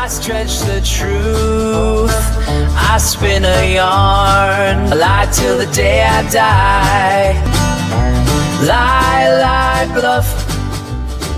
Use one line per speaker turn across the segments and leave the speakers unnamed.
I stretch the truth, I spin a yarn, I lie till the day I die. Lie, lie, bluff,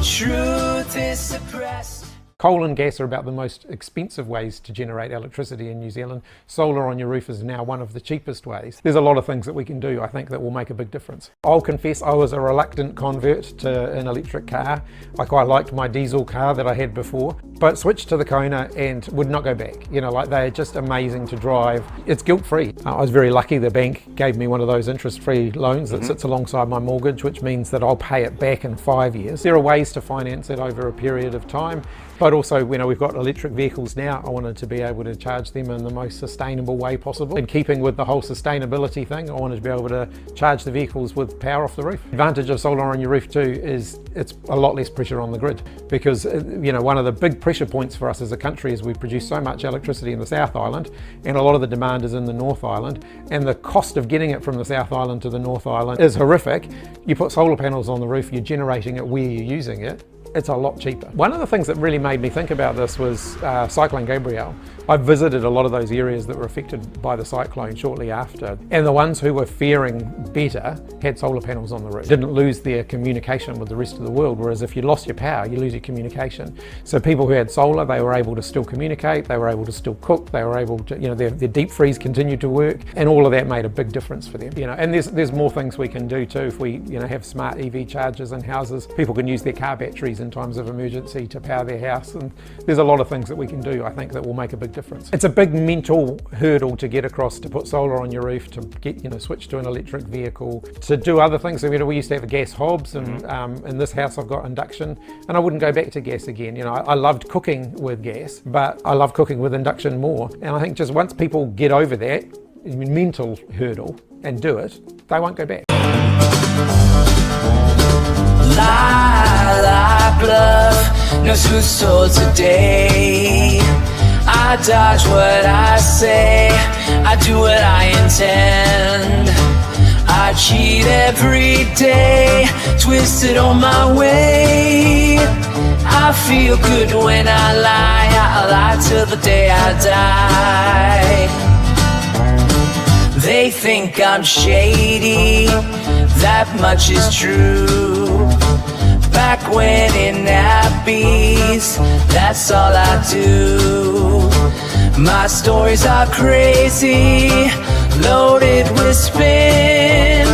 truth is suppressed.
Coal and gas are about the most expensive ways to generate electricity in New Zealand. Solar on your roof is now one of the cheapest ways. There's a lot of things that we can do, I think, that will make a big difference. I'll confess I was a reluctant convert to an electric car. I quite liked my diesel car that I had before, but switched to the Kona and would not go back. You know, like, they're just amazing to drive. It's guilt-free. I was very lucky the bank gave me one of those interest-free loans that sits alongside my mortgage, which means that I'll pay it back in 5 years. There are ways to finance it over a period of time. But also, you know, we've got electric vehicles now. I wanted to be able to charge them in the most sustainable way possible. In keeping with the whole sustainability thing, I wanted to be able to charge the vehicles with power off the roof. The advantage of solar on your roof too is it's a lot less pressure on the grid, because, you know, one of the big pressure points for us as a country is we produce so much electricity in the South Island, and a lot of the demand is in the North Island, and the cost of getting it from the South Island to the North Island is horrific. You put solar panels on the roof, you're generating it where you're using it. It's a lot cheaper. One of the things that really made me think about this was Cyclone Gabrielle. I visited a lot of those areas that were affected by the cyclone shortly after, and the ones who were faring better had solar panels on the roof. Didn't lose their communication with the rest of the world, whereas if you lost your power, you lose your communication. So people who had solar, they were able to still communicate, they were able to still cook, they were able to, you know, their deep freeze continued to work, and all of that made a big difference for them. You know, and there's more things we can do too. If we, you know, have smart EV chargers in houses, people can use their car batteries in times of emergency to power their house, and there's a lot of things that we can do, I think, that will make a big difference. It's a big mental hurdle to get across, to put solar on your roof, to get, you know, switch to an electric vehicle, to do other things. So, you know, we used to have a gas hobs, and in this house I've got induction, and I wouldn't go back to gas again. You know, I loved cooking with gas, but I love cooking with induction more. And I think just once people get over that mental hurdle and do it, they won't go back.
Lie, lie, bluff, knows who's told today. I dodge what I say, I do what I intend. I cheat every day, twisted on my way. I feel good when I lie till the day I die. They think I'm shady, that much is true. Back when in nappies, that's all I do. My stories are crazy, loaded with spin.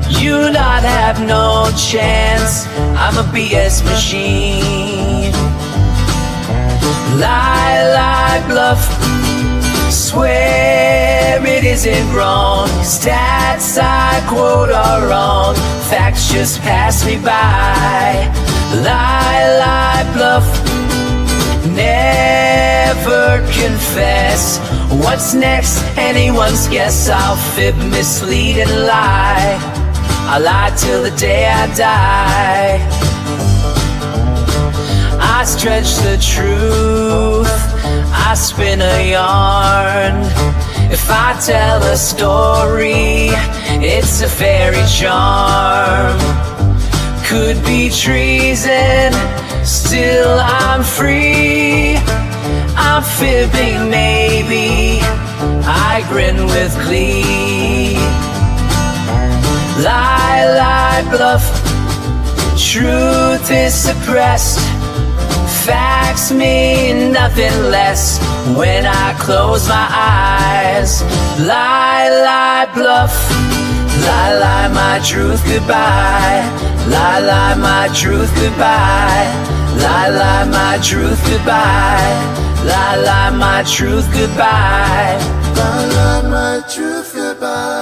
You not have no chance, I'm a BS machine. Lie, lie, bluff, swear it isn't wrong. Stats I quote are wrong, facts just pass me by. Lie, lie, bluff, never confess. What's next? Anyone's guess. I'll fib, mislead, and lie. I lie till the day I die. I stretch the truth, I spin a yarn. If I tell a story, it's a fairy charm. Could be treason, still I'm free. I'm fibbing maybe, I grin with glee. Lie, lie, bluff, truth is suppressed. Facts mean nothing less when I close my eyes. Lie, lie, bluff, lie, lie, my truth goodbye. Lie, lie, my truth goodbye. Lie, lie, my truth goodbye. Lie, lie, my truth goodbye.
Lie, lie, my truth goodbye.